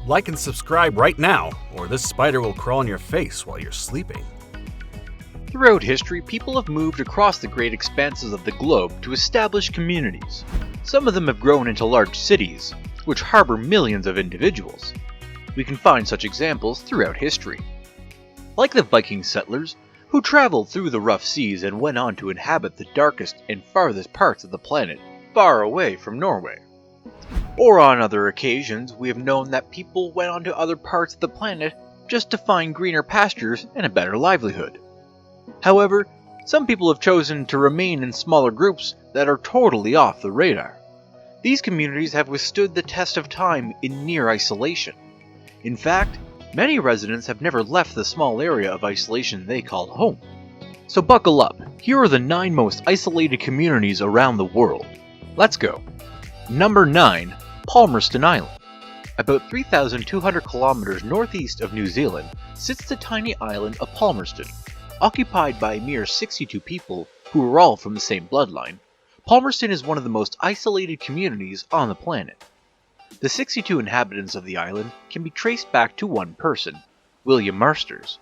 Like and subscribe right now, or this spider will crawl on your face while you're sleeping. Throughout history, people have moved across the great expanses of the globe to establish communities. Some of them have grown into large cities, which harbor millions of individuals. We can find such examples throughout history. Like the Viking settlers, who traveled through the rough seas and went on to inhabit the darkest and farthest parts of the planet, far away from Norway. Or on other occasions, we have known that people went on to other parts of the planet just to find greener pastures and a better livelihood. However, some people have chosen to remain in smaller groups that are totally off the radar. These communities have withstood the test of time in near isolation. In fact, many residents have never left the small area of isolation they call home. So buckle up, here are the 9 most isolated communities around the world. Let's go. Number 9. Palmerston Island. About 3,200 kilometers northeast of New Zealand sits the tiny island of Palmerston. Occupied by a mere 62 people who are all from the same bloodline, Palmerston is one of the most isolated communities on the planet. The 62 inhabitants of the island can be traced back to one person, William Marsters.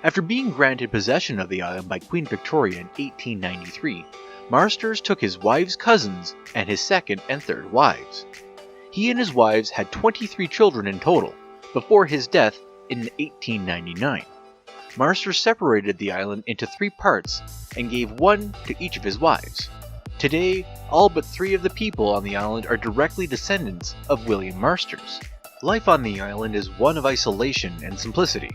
After being granted possession of the island by Queen Victoria in 1893, Marsters took his wife's cousins and his second and third wives. He and his wives had 23 children in total, before his death in 1899. Marsters separated the island into 3 parts and gave one to each of his wives. Today, all but 3 of the people on the island are directly descendants of William Marsters. Life on the island is one of isolation and simplicity.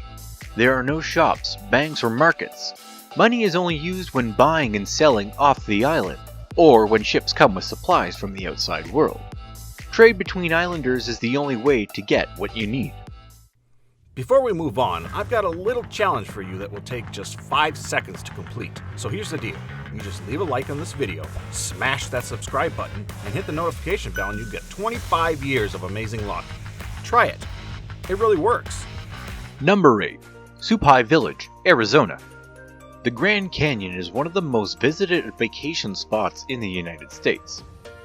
There are no shops, banks, or markets. Money is only used when buying and selling off the island, or when ships come with supplies from the outside world. Trade between islanders is the only way to get what you need. Before we move on, I've got a little challenge for you that will take just 5 seconds to complete. So here's the deal. You just leave a like on this video, smash that subscribe button, and hit the notification bell and you get 25 years of amazing luck. Try it. It really works. Number 8. Supai Village, Arizona. The Grand Canyon is one of the most visited vacation spots in the United States.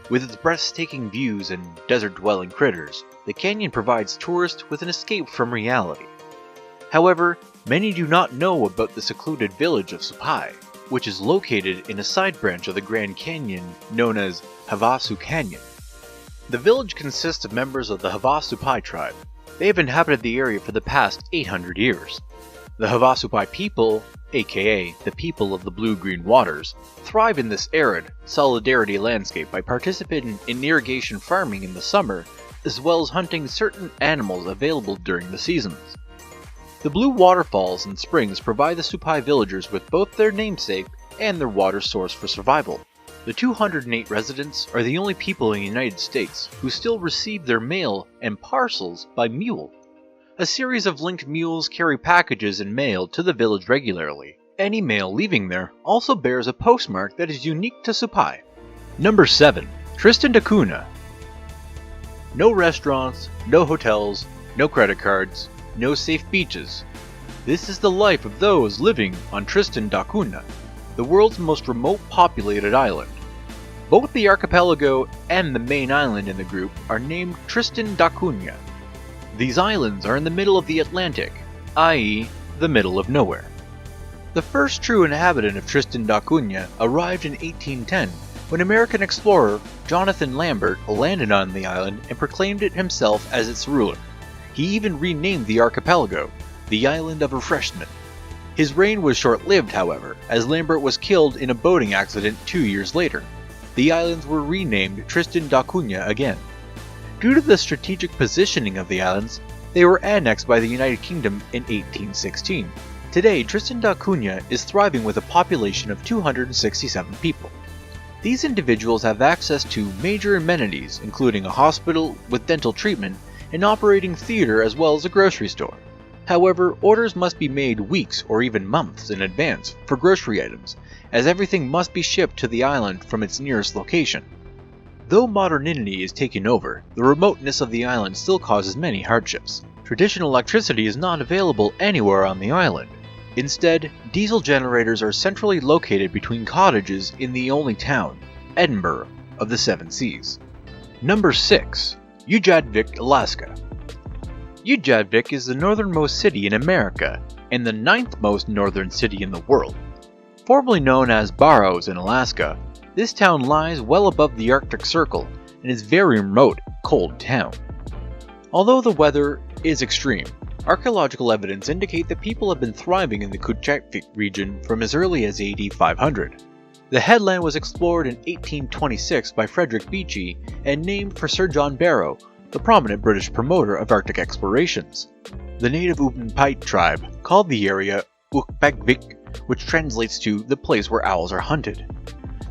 With its breathtaking views and desert-dwelling critters, the canyon provides tourists with an escape from reality. However, many do not know about the secluded village of Supai, which is located in a side branch of the Grand Canyon known as Havasu Canyon. The village consists of members of the Havasupai tribe. They have inhabited the area for the past 800 years. The Havasupai people, aka the people of the blue-green waters, thrive in this arid, solidarity landscape by participating in irrigation farming in the summer, as well as hunting certain animals available during the seasons. The blue waterfalls and springs provide the Supai villagers with both their namesake and their water source for survival. The 208 residents are the only people in the United States who still receive their mail and parcels by mule. A series of linked mules carry packages and mail to the village regularly. Any mail leaving there also bears a postmark that is unique to Supai. Number 7. Tristan da Cunha. No restaurants, no hotels, no credit cards, no safe beaches. This is the life of those living on Tristan da Cunha, the world's most remote populated island. Both the archipelago and the main island in the group are named Tristan da Cunha. These islands are in the middle of the Atlantic, i.e. the middle of nowhere. The first true inhabitant of Tristan da Cunha arrived in 1810 when American explorer Jonathan Lambert landed on the island and proclaimed it himself as its ruler. He even renamed the archipelago the Island of Refreshment. His reign was short-lived, however, as Lambert was killed in a boating accident 2 years later. The islands were renamed Tristan da Cunha again. Due to the strategic positioning of the islands, they were annexed by the United Kingdom in 1816. Today, Tristan da Cunha is thriving with a population of 267 people. These individuals have access to major amenities, including a hospital with dental treatment, an operating theater, as well as a grocery store. However, orders must be made weeks or even months in advance for grocery items, as everything must be shipped to the island from its nearest location. Though modernity is taking over, the remoteness of the island still causes many hardships. Traditional electricity is not available anywhere on the island. Instead, diesel generators are centrally located between cottages in the only town, Edinburgh, of the Seven Seas. Number 6. Ujadvik, Alaska. Reykjavik is the northernmost city in America and the 9th most northern city in the world. Formerly known as Barrows in Alaska, this town lies well above the Arctic Circle and is a very remote, cold town. Although the weather is extreme, archaeological evidence indicate that people have been thriving in the Reykjavik region from as early as AD 500. The headland was explored in 1826 by Frederick Beechey and named for Sir John Barrow, the prominent British promoter of Arctic explorations. The native inhabit tribe called the area Ukbegvik, which translates to the place where owls are hunted.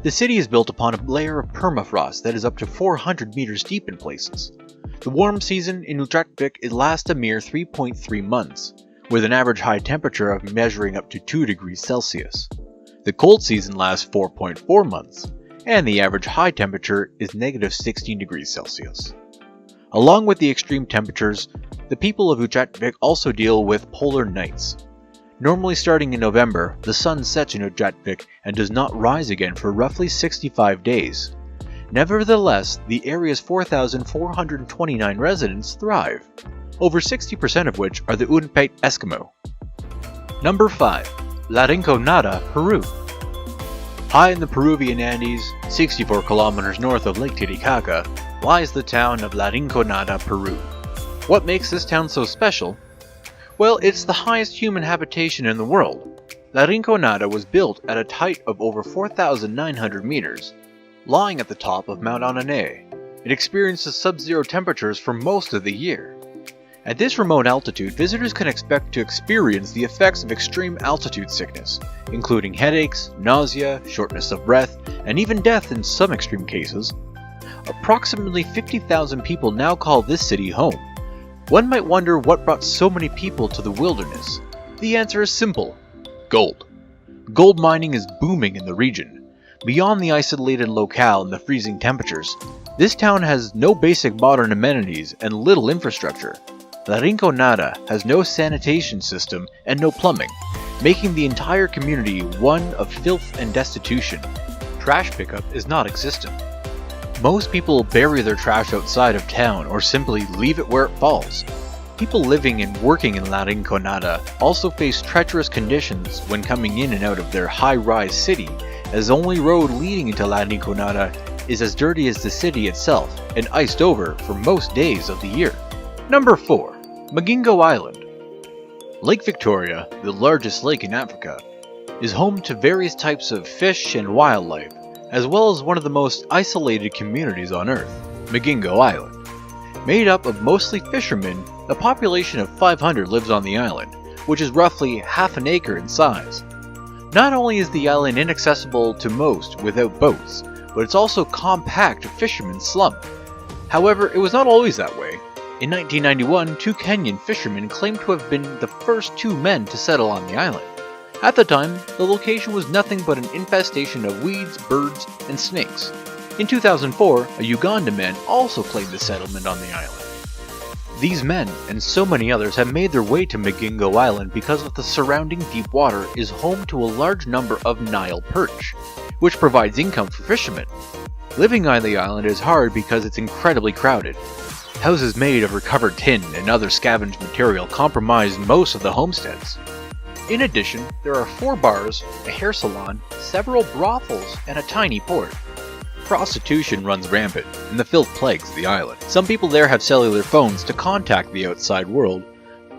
The city is built upon a layer of permafrost that is up to 400 meters deep in places. The warm season in Reykjavik lasts a mere 3.3 months, with an average high temperature of measuring up to 2 degrees Celsius. The cold season lasts 4.4 months, and the average high temperature is negative 16 degrees Celsius. Along with the extreme temperatures, the people of Reykjavik also deal with polar nights. Normally starting in November, the sun sets in Reykjavik and does not rise again for roughly 65 days. Nevertheless, the area's 4,429 residents thrive, over 60% of which are the Inupiat Eskimo. Number 5. La Rinconada, Peru. High in the Peruvian Andes, 64 kilometers north of Lake Titicaca, lies the town of La Rinconada, Peru. What makes this town so special? Well, it's the highest human habitation in the world. La Rinconada was built at a height of over 4,900 meters, lying at the top of Mount Anane. It experiences sub-zero temperatures for most of the year. At this remote altitude, visitors can expect to experience the effects of extreme altitude sickness, including headaches, nausea, shortness of breath, and even death in some extreme cases. Approximately 50,000 people now call this city home. One might wonder what brought so many people to the wilderness. The answer is simple: gold. Gold mining is booming in the region. Beyond the isolated locale and the freezing temperatures, this town has no basic modern amenities and little infrastructure. La Rinconada has no sanitation system and no plumbing, making the entire community one of filth and destitution. Trash pickup is not existent. Most people bury their trash outside of town or simply leave it where it falls. People living and working in La Rinconada also face treacherous conditions when coming in and out of their high-rise city, as the only road leading into La Rinconada is as dirty as the city itself and iced over for most days of the year. Number 4. Magingo Island. Lake Victoria, the largest lake in Africa, is home to various types of fish and wildlife, as well as one of the most isolated communities on Earth, Magingo Island. Made up of mostly fishermen, a population of 500 lives on the island, which is roughly half an acre in size. Not only is the island inaccessible to most without boats, but it's also compact fishermen's slum. However, it was not always that way. In 1991, 2 Kenyan fishermen claimed to have been the first 2 men to settle on the island. At the time, the location was nothing but an infestation of weeds, birds, and snakes. In 2004, a Uganda man also claimed the settlement on the island. These men, and so many others, have made their way to Magingo Island because of the surrounding deep water is home to a large number of Nile perch, which provides income for fishermen. Living on the island is hard because it's incredibly crowded. Houses made of recovered tin and other scavenged material comprise most of the homesteads. In addition, there are 4 bars, a hair salon, several brothels, and a tiny port. Prostitution runs rampant, and the filth plagues the island. Some people there have cellular phones to contact the outside world,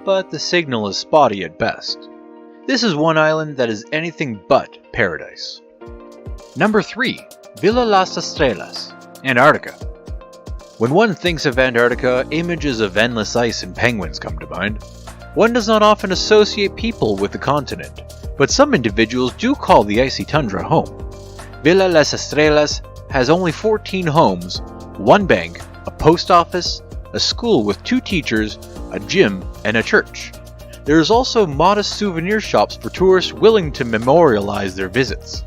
but the signal is spotty at best. This is one island that is anything but paradise. Number 3. Villa Las Estrellas, Antarctica. When one thinks of Antarctica, images of endless ice and penguins come to mind. One does not often associate people with the continent, but some individuals do call the icy tundra home. Villa Las Estrellas has only 14 homes, 1 bank, a post office, a school with 2 teachers, a gym, and a church. There is also modest souvenir shops for tourists willing to memorialize their visits.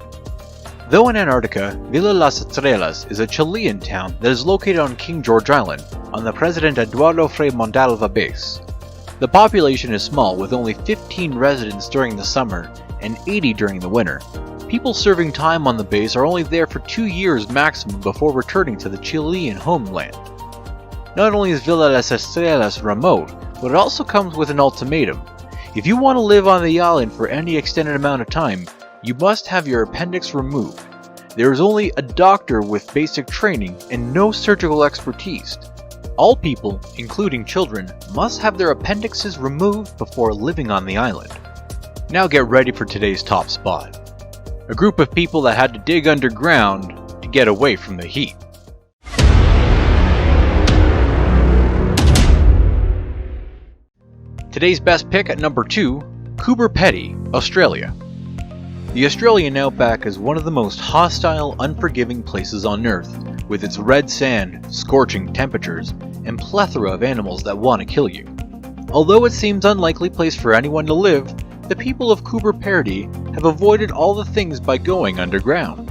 Though in Antarctica, Villa Las Estrellas is a Chilean town that is located on King George Island, on the President Eduardo Frei Montalva base. The population is small, with only 15 residents during the summer and 80 during the winter. People serving time on the base are only there for 2 years maximum before returning to the Chilean homeland. Not only is Villa Las Estrellas remote, but it also comes with an ultimatum. If you want to live on the island for any extended amount of time, you must have your appendix removed. There is only a doctor with basic training and no surgical expertise. All people, including children, must have their appendixes removed before living on the island. Now get ready for today's top spot. A group of people that had to dig underground to get away from the heat. Today's best pick at number 2, Coober Pedy, Australia. The Australian outback is one of the most hostile, unforgiving places on Earth, with its red sand, scorching temperatures, and plethora of animals that want to kill you. Although it seems an unlikely place for anyone to live, the people of Coober Pedy have avoided all the things by going underground.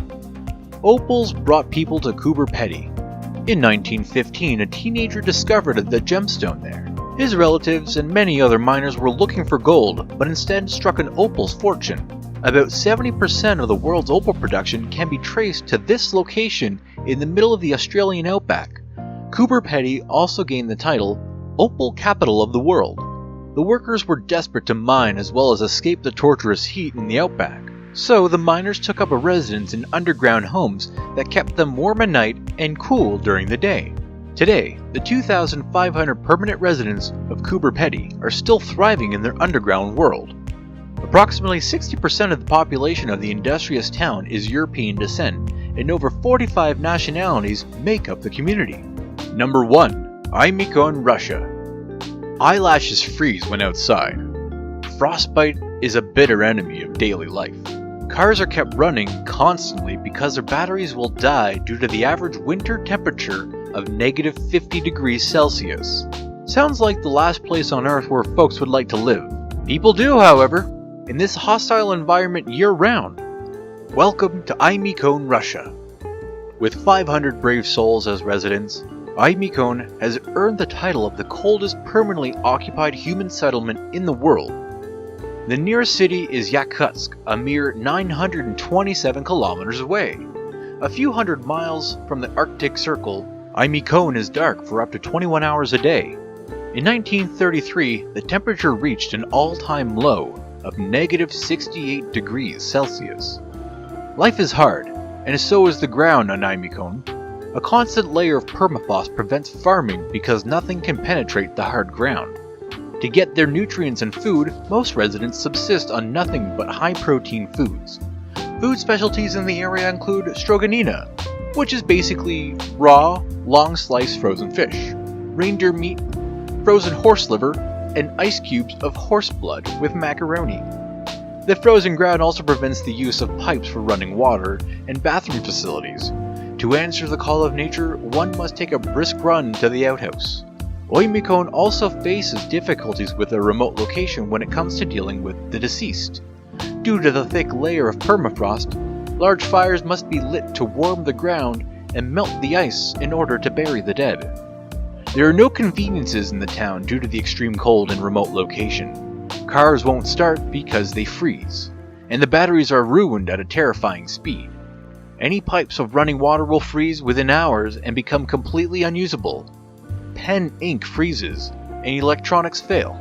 Opals brought people to Coober Pedy. In 1915, a teenager discovered the gemstone there. His relatives and many other miners were looking for gold, but instead struck an opal's fortune. About 70% of the world's opal production can be traced to this location in the middle of the Australian outback. Coober Pedy also gained the title Opal Capital of the World. The workers were desperate to mine as well as escape the torturous heat in the outback, so the miners took up a residence in underground homes that kept them warm at night and cool during the day. Today, the 2,500 permanent residents of Coober Pedy are still thriving in their underground world. Approximately 60% of the population of the industrious town is European descent, and over 45 nationalities make up the community. Number 1. Imykon, Russia. Eyelashes freeze when outside. Frostbite is a bitter enemy of daily life. Cars are kept running constantly because their batteries will die due to the average winter temperature of negative 50 degrees Celsius. Sounds like the last place on Earth where folks would like to live. People do, however, in this hostile environment year-round. Welcome to Imykon, Russia. With 500 brave souls as residents, Imykon has earned the title of the coldest permanently occupied human settlement in the world. The nearest city is Yakutsk, a mere 927 kilometers away. A few hundred miles from the Arctic Circle, Imykon is dark for up to 21 hours a day. In 1933, the temperature reached an all-time low of negative 68 degrees Celsius. Life is hard, and so is the ground on Imykon. A constant layer of permafrost prevents farming because nothing can penetrate the hard ground. To get their nutrients and food, most residents subsist on nothing but high-protein foods. Food specialties in the area include stroganina, which is basically raw, long-sliced frozen fish, reindeer meat, frozen horse liver, and ice cubes of horse blood with macaroni. The frozen ground also prevents the use of pipes for running water and bathroom facilities. To answer the call of nature, one must take a brisk run to the outhouse. Imykon also faces difficulties with a remote location when it comes to dealing with the deceased. Due to the thick layer of permafrost, large fires must be lit to warm the ground and melt the ice in order to bury the dead. There are no conveniences in the town due to the extreme cold and remote location. Cars won't start because they freeze, and the batteries are ruined at a terrifying speed. Any pipes of running water will freeze within hours and become completely unusable. Pen ink freezes, and electronics fail.